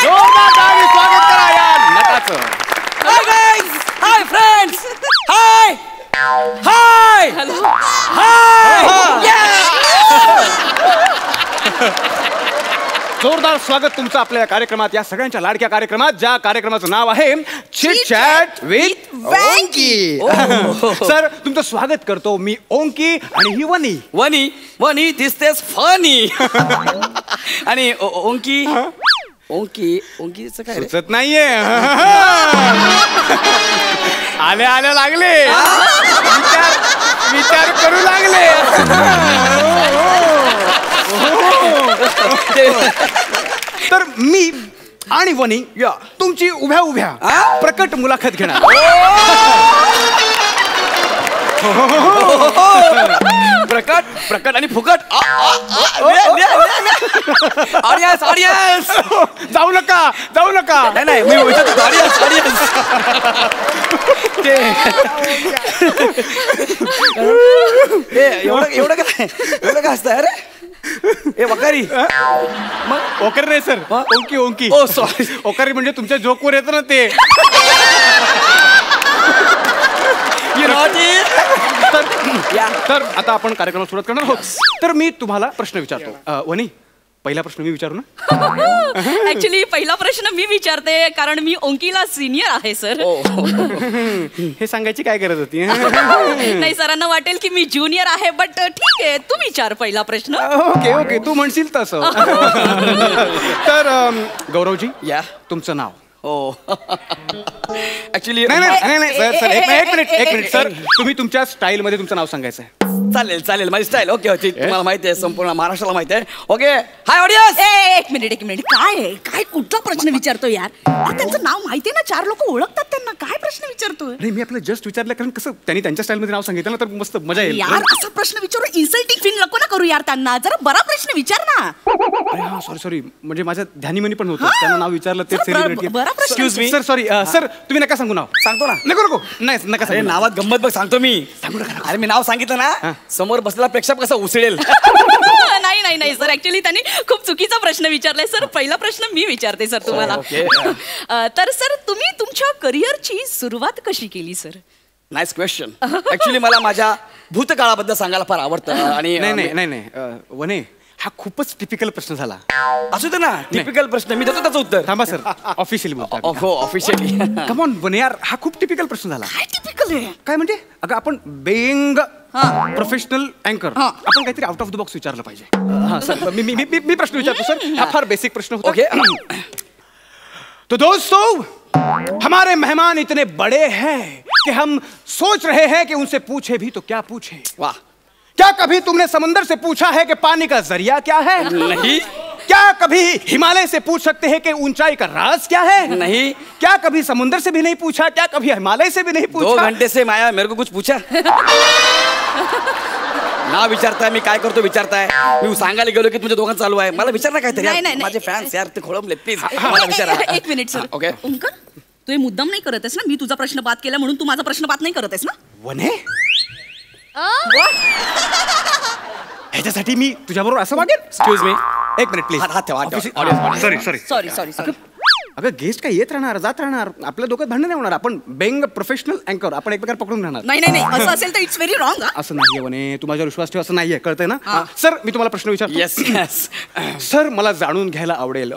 जोरदार ताली स्वागत करा या नटाचं. हाय गाइस, हाय फ्रेंड्स, हाय हाय हाय. जोरदार स्वागत तुमचं आपल्या कार्यक्रमात, या सगळ्यांच्या लाडक्या कार्यक्रमात, ज्या कार्यक्रमाचं नाव आहे चिट चॅट विथ ओंकी. सर तुमचं स्वागत करतो मी ओंकी आणि ही वनी. वनी वनी दिसतेस फनी. आणि ओंकी ओंकी ओंकीचं काय रे? सुचत नाहीये. आले आले लागले, विचार करू लागले. तर मी आणि वनी तुमची उभ्या उभ्या प्रकट मुलाखत घेणार. प्रकट प्रकट आणि फुकट. Audience audience. जाऊ नका जाऊ नका. नाही नाही मी विचारतो ऑडियन्स ऑडियन्स. एवढं काय असतं अरे ए वकारी. मग ओकर नाही सर, ओंकी ओंकी. ओ सॉरी. ओकारी म्हणजे तुमच्या जोकवर येतं ना ते. तर आता आपण कार्यक्रम सुरुवात करणार आहोत. तर मी तुम्हाला प्रश्न विचारतो. वनी पहिला प्रश्न मी विचारू ना. ऍक्च्युली पहिला प्रश्न मी विचारते कारण मी ओंकीला सिनियर आहे सर. हे सांगायची काय गरज होती. नाही सरांना वाटेल की मी ज्युनियर आहे, बट ठीक आहे तू विचार पहिला प्रश्न. ओके ओके तू म्हणशील तसं. तर गौरवजी या तुमचं नाव. हो ऍक्च्युली नाही सर सर एक मिनिट सर, तुम्ही तुमच्या स्टाईल मध्ये तुमचं नाव सांगायचं आहे. चालेल चालेल माझी स्टाईल. ओके ओके तुम्हाला माहिती आहे, संपूर्ण महाराष्ट्राला माहिती आहे. Okay hi audience. एक मिनिट काय कुठला प्रश्न विचारतो यार. त्यांचं नाव माहितीये ना, 4 लोक ओळखतात त्यांना, काय प्रश्न विचारतोय. नाही मी आपलं जस्ट विचारलं कारण कसं त्यांनी त्यांच्या स्टाईल मध्ये नाव सांगितलं ना तर मस्त मजा येईल. यार असा प्रश्न विचारून इन्सल्टिंग फील नको ना करू यार त्यांना. जरा बरा प्रश्न विचार ना. अरे हा सॉरी म्हणजे माझ्या ध्यानीमनी पण होतं, त्यांना नाव विचारलं ते celebrity. Excuse me sir sorry sir तुम्ही नका सांगू नाव. सांगतो ना. नको नाही नका अरे सांगू. नावात गंमत बघ सांगतो मी. सांगू नका. अरे मी नाव सांगितलं ना समोर बसलेला प्रेक्षक कसा उचलेल. नाही सर ऍक्च्युली त्यांनी खूप चुकीचा प्रश्न विचारलाय सर. पहिला प्रश्न मी विचारते सर तुम्हाला. तर सर तुम्ही तुमच्या करिअरची सुरुवात कशी केली सर. Nice question. ऍक्च्युली मला माझ्या भूतकाळाबद्दल सांगायला फार आवडतं. आणि नाही वने हा खूपच टिपिकल प्रश्न झाला. असू दे ना टिपिकल प्रश्न, मी देतो त्याचं उत्तर. थांबा सर ऑफिशियली बोलतो. हो ऑफिशियली. कम ऑन वने यार हा खूप टिपिकल प्रश्न झाला. काय टिपिकल आहे. काय म्हणजे अगं आपण बेइंग प्रोफेशनल अँकर आपण काहीतरी आउट ऑफ द बॉक्स विचारलं पाहिजे. हा सर मी प्रश्न विचारतो सर. हा फार बेसिक प्रश्न होता. ओके. तो दोस्तों हमारे मेहमान इतने बड़े हैं कि हम सोच रहे हैं कि उनसे पूछे भी तो क्या पूछे. वाह. क्या कभी तुमने समंदर से पूछा है कि पानी का जरिया क्या है. नहीं. क्या कभी हिमालय से पूछ सकते हैं कि ऊंचाई का राज क्या है. नहीं. क्या कभी समुद्र से भी नहीं पूछा, क्या कभी हिमालय से भी नहीं पूछा. 2 घंटे से माया मेरे को कुछ पूछा. ना विचारताय मी काय करतो विचारताय. मी सांगायला गेलो की तुमच्या दोघांचं चालू आहे. मला विचार ना काहीतरी. माझे फॅन्स यार ते खोळंबले प्लीज मला विचारा. एक मिनिट सर. ओके. ओंकर तू हे मुद्दाम नाही करत आहेस ना. मी तुझा प्रश्न बाद केला म्हणून तू माझा प्रश्न बाद नाही करत आहेस ना. वने ह्याच्यासाठी मी तुझ्याबरोबर असं वागेन. एक्सक्यूज मी एक मिनिट प्लीज. हात ठेवा. सॉरी. अगं गेस्ट काय येत राहणार जात राहणार, आपल्या डोक्यात भांडण नाही होणार. आपण बेंग प्रोफेशनल अँकर आपण एकमेकांना पकडून राहणार. नाही असं असेल तर इट्स व्हेरी रॉंग. असं नाहीये वने, तू माझ्यावर विश्वास ठेव. असं नाहीये, कळतंय ना. सर मी तुम्हाला प्रश्न विचारतो. येस सर मला जाणून घ्यायला आवडेल,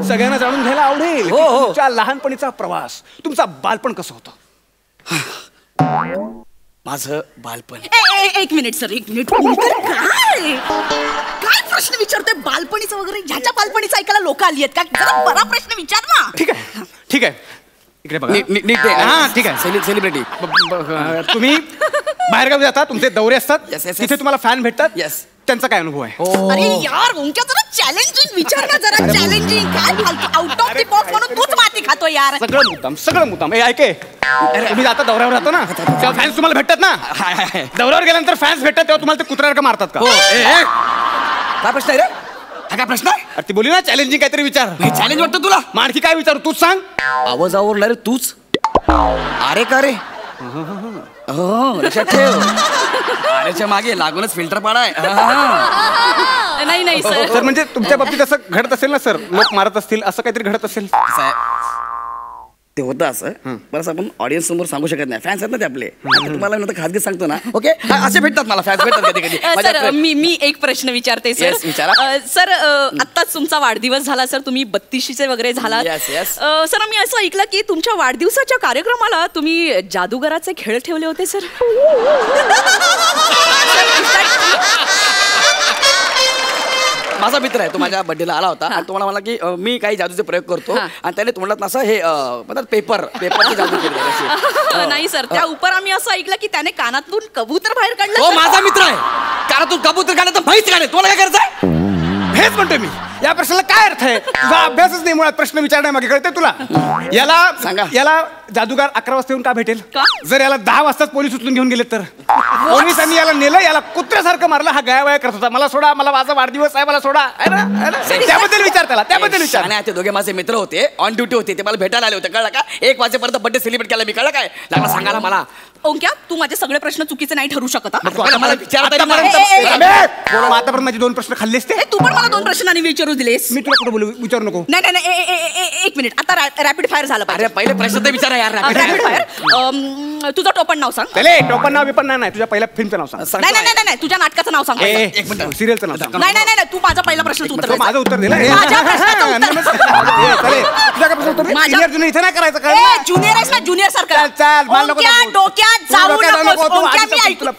सगळ्यांना जाणून घ्यायला आवडेल हो. तुमच्या लहानपणीचा प्रवास, तुमचा बालपण कसं होतं. माझं बालपण. एक मिनिट सर. काय प्रश्न विचारतोय बालपणीचं वगैरे. ह्याच्या बालपणीचं ऐकायला लोक आली आहेत का. जरा बरा प्रश्न विचार ना. ठीक आहे इकडे बघा. नीट हा ठीक आहे. सेलिब्रिटी तुम्ही बाहेरगावी जाता, तुमचे दौरे असतात, Yes. तिथे तुम्हाला फॅन भेटतात. Yes. त्यांचा काय अनुभव आहे? अरे यार ओंक्या जरा चॅलेंजिंग विचार ना जरा चॅलेंजिंग काय आउट ऑफ द बॉक्स म्हणून तूच माती खातो यार. सगळं मुद्दाम. ऐके तुम्ही आता दौऱ्यावर राहतो ना तेव्हा फॅन्स तुम्हाला भेटतात ना. दौऱ्यावर गेल्यानंतर फॅन्स भेटतात तेव्हा तुम्हाला ते कुत्र्यासारखं मारतात का? काय प्रश्न आहे रे? हा काय प्रश्न आहे? अरे ती बोली ना चॅलेंजिंग काहीतरी विचार. चॅलेंज वाटतं तुला? मग आणखी काय विचारू तूच सांग. आवाज आवरला रे तूच. अरे का रे? हो लक्षात ठेव. अरेच्या मागे लागूनच फिल्टर पाडाय. नाही सर. सर म्हणजे तुमच्या बाबतीत असं घडत असेल ना सर, लोक मारत असतील असं काहीतरी घडत असेल. ते होतं असं बरं आपण ऑडियन्स समोर सांगू शकत नाही. फॅन्स आहेत ना ते आपले. तुम्हाला मी खासगी सांगतो ना. ओके असे भेटतात मला फॅन्स भेटतात कधी कधी. सर मी एक प्रश्न विचारते सर. सर आत्ताच तुमचा वाढदिवस झाला सर, तुम्ही 32शीचे वगैरे झालात. सर मी असं ऐकलं की तुमच्या वाढदिवसाच्या कार्यक्रमाला तुम्ही जादूगराचे खेळ ठेवले होते सर. माझा मित्र आहे तो माझ्या बर्थडेला आला होता आणि तुम्हाला म्हणला की मी काही जादूचे प्रयोग करतो आणि त्याने तोंडात असं हे म्हणतात पेपरची जादू केली. नाही सर त्या उपर आम्ही असं ऐकलं की त्याने कानातून कबूतर बाहेर काढलं. तो माझा मित्र आहे. कानातून कबूतर काढलं तर म्हैस काढे. तुम्हाला काय करायचं? हेच म्हणतोय मी. या प्रश्नाला काय अर्थ आहे? तुझा अभ्यासच नाही मुळात. प्रश्न विचारण्यामागे कळते तुला? याला सांगा. याला जादूगार 11 वाजता येऊन का भेटेल? जर याला 10 वाजताच पोलीस उचलून घेऊन गेले तर पोलिसांनी याला नेलं, याला कुत्र्यासारखं मारलं. हा गायावाया करत होता. मला सोडा, मला माझा वाढदिवस आहे, मला सोडा. त्याबद्दल विचार त्याला. त्याबद्दल विचार. आणि ते दोघे माझे मित्र होते, ऑन ड्युटी होते. ते मला भेटायला आले होते. कळलं का? 1 वाजेपर्यंत बर्थडे सेलिब्रेट केला मी. कळलं काय? लागला सांगायला मला. ओंक्या तू माझे सगळे प्रश्न चुकीचे नाही ठरू शकत. मला विचारता आतापर्यंत माझे 2 प्रश्न खाल्लेस ते. तू पण मला 2 प्रश्नांनी विचारू दिलेस. मी तुला कुठे बोलू? विचारू नको. नाही 1 मिनिट. आता रॅपिड फायर झालं अरे पहिले प्रश्न तर विचारा यार. Rapid fire. तुझं टोपण नाव सांग. चले टोपण नाव बिपण नाही. तुझ्या पहिल्या फिल्मचं नाव सांग. नाही तुझ्या नाटकाचं नाव सांग. 1 मिनिट. सिरियलचं नाव सांग. नाही तू माझा पहिला प्रश्न उत्तर. माझं उत्तर दिलं. माझ्या प्रश्नाचं उत्तर इथे नाही करायचं का? ज्युनियर आहेस ना ज्युनियर सारखं. चाल मला नको. डोक्यात जाऊ नकोस. ओंक्या मी ऐकलं.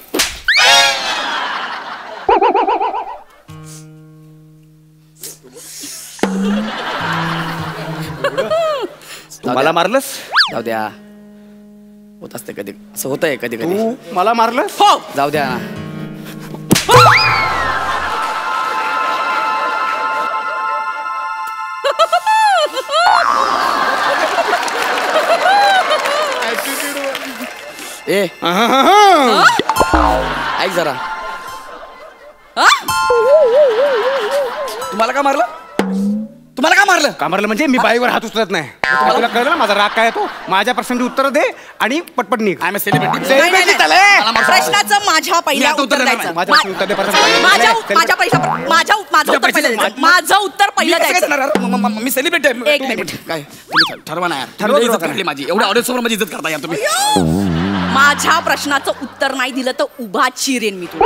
मला मारलंस? जाऊ द्या. होत असते कधी असं होतंय कधी कधी. तू मला मारलं? हो जाऊ द्या. ए ऐक जरा. तुम्हाला का मारलं? तुम्हाला का मारलं? का मारलं म्हणजे मी बाईवर हात उचलत नाही. तुला कळलं ना माझा राग काय तो? माझ्या प्रश्नांची उत्तर दे आणि पटपट निघ. I am celebrity. प्रश्नाचं माझ्या पहिल्या उत्तर द्यायचं. माझं उत्तर पहिलं द्यायचं. मी सेलिब्रिटी आहे. 1 मिनिट. काय तुम्ही ठरवा ना यार. ठरवा माझी. एवढ्या ऑडियन्स समोर माझी इज्जत करता यार तुम्ही. माझ्या प्रश्नाचं उत्तर नाही दिलं तर उभा चिरेन मी तुला.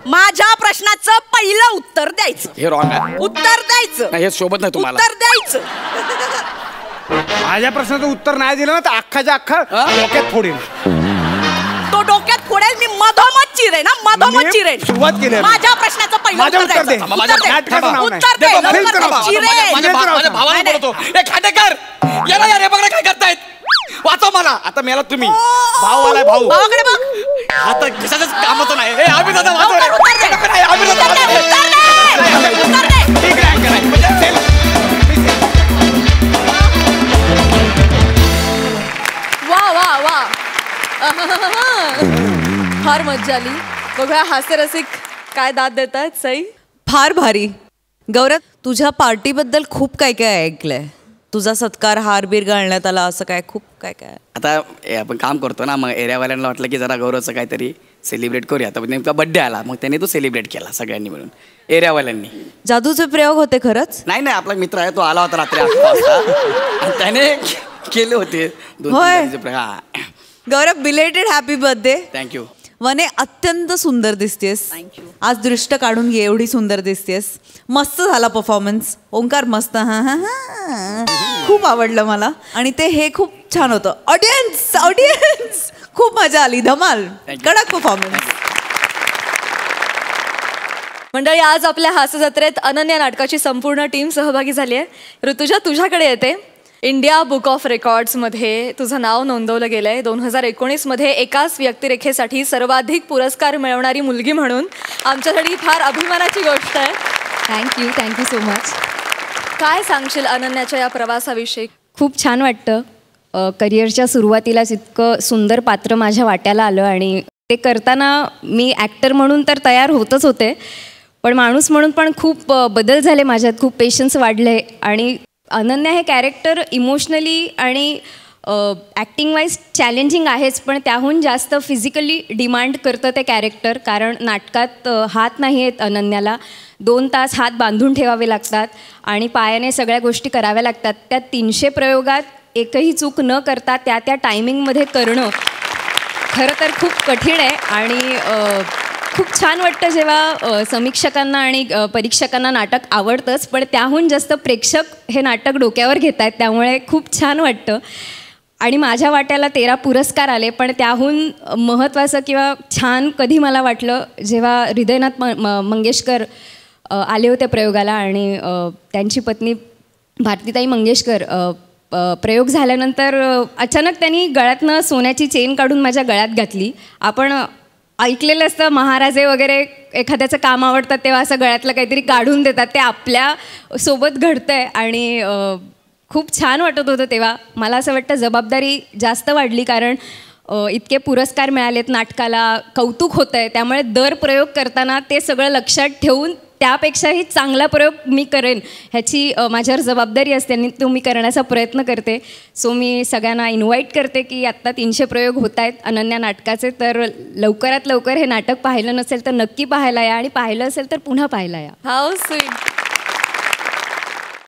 माझ्या प्रश्नाचं पहिलं उत्तर द्यायचं. हे रॉंग आहे. उत्तर द्यायचं. नाही हे शोभत नाही तुम्हाला. उत्तर द्यायचं. माझ्या प्रश्नाचं उत्तर नाही दिलं ना तर अख्खाच्या अख्खा डोक्यात फोडेल. तो डोक्यात फोडेल. मी मधोमध चिरेन. मधोमध चिरेन. सुरुवात केली. माझ्या प्रश्नाचं पहिलं उत्तर दे. उत्तर दे. माझ्या भावाला बोलतो. खांडेकर याला यार हे बघा काय करतायत. वाचव मला. आता मेला तुम्ही. भाऊ आलाय. भाऊ भावाकडे बघ. आता कशाच कामाचं नाही. आम्ही दादा वा फार मज्जा आली. बघूया हास्यरसिक काय दाद देत आहेत. सई फार भारी. गौरव तुझ्या पार्टीबद्दल खूप काय काय ऐकलंय. तुझा सत्कार हारबीर घालण्यात आला असं काय खूप काय काय. आता आपण काम करतो ना मग एरियावाल्यांना वाटलं की जरा गौरवचं काहीतरी सेलिब्रेट करूया. तर नेमका बड्डे आला मग त्याने तो सेलिब्रेट केला सगळ्यांनी मिळून एरियावाल्यांनी. जादूचे प्रयोग होते खरंच? नाही आपला मित्र आहे तो आला होता रात्री 8 वाजता आणि त्याने केले होते 2-3 प्रयोग. गौरव बिलेटेड हॅपी बर्थडे. थँक्यू. वने अत्यंत सुंदर दिसतेस. आज दृष्ट काढून घे. एवढी सुंदर दिसतेस. मस्त झाला परफॉर्मन्स. ओंकार मस्त. खूप आवडलं मला. आणि ते हे खूप छान होतं. ऑडियन्स खूप मजा आली. धमाल. कडक परफॉर्मन्स. मंडळी आज आपल्या हास्य जत्रेत अनन्या नाटकाची संपूर्ण टीम सहभागी झाली आहे. ऋतुजा तुझ्याकडे येते. इंडिया बुक ऑफ रेकॉर्ड्समध्ये तुझं नाव नोंदवलं गेलं आहे. 2019मध्ये एकाच व्यक्तिरेखेसाठी सर्वाधिक पुरस्कार मिळवणारी मुलगी म्हणून आमच्यासाठी फार अभिमानाची गोष्ट आहे. Thank you so much. काय सांगशील अनन्याच्या या प्रवासाविषयी? खूप छान वाटतं. करिअरच्या सुरुवातीलाच इतकं सुंदर पात्र माझ्या वाट्याला आलं आणि ते करताना मी ॲक्टर म्हणून तर तयार होतच होते, पण माणूस म्हणून पण खूप बदल झाले माझ्यात, खूप पेशन्स वाढले. आणि अनन्या हे कॅरेक्टर इमोशनली आणि ॲक्टिंग वाईज चॅलेंजिंग आहेच, पण त्याहून जास्त फिजिकली डिमांड करतं ते कॅरेक्टर. कारण नाटकात हात नाही आहेत अनन्याला, 2 तास हात बांधून ठेवावे लागतात आणि पायाने सगळ्या गोष्टी कराव्या लागतात. त्या 300 प्रयोगात एकही चूक न करता त्या टायमिंगमध्ये करणं खरं तर खूप कठीण आहे. आणि खूप छान वाटतं जेव्हा समीक्षकांना आणि परीक्षकांना नाटक आवडतंच, पण त्याहून जास्त प्रेक्षक हे नाटक डोक्यावर घेत आहेत, त्यामुळे खूप छान वाटतं. आणि माझ्या वाट्याला 13 पुरस्कार आले, पण त्याहून महत्त्वाचं किंवा छान कधी मला वाटलं जेव्हा हृदयनाथ मंगेशकर आले होते प्रयोगाला आणि त्यांची पत्नी भारतीताई मंगेशकर प्रयोग झाल्यानंतर अचानक त्यांनी गळ्यातनं सोन्याची चेन काढून माझ्या गळ्यात घातली. आपण ऐकलेलं असतं महाराजे वगैरे एखाद्याचं काम आवडतात तेव्हा असं गळ्यातलं काहीतरी काढून देतात, ते आपल्यासोबत घडतं आहे. आणि खूप छान वाटत होतं तेव्हा. मला असं वाटतं जबाबदारी जास्त वाढली, कारण इतके पुरस्कार मिळालेत नाटकाला, कौतुक होतं आहे, त्यामुळे दर प्रयोग करताना ते सगळं लक्षात ठेवून त्यापेक्षाही चांगला प्रयोग मी करेन ह्याची माझ्यावर जबाबदारी असते आणि तो मी करण्याचा प्रयत्न करते. सो मी सगळ्यांना इन्व्हाइट करते की आत्ता 300 प्रयोग होत आहेत अनन्या नाटकाचे, तर लवकरात लवकर हे नाटक पाहिलं नसेल तर नक्की पाहायला या आणि पाहिलं असेल तर पुन्हा पाहायला या. How sweet.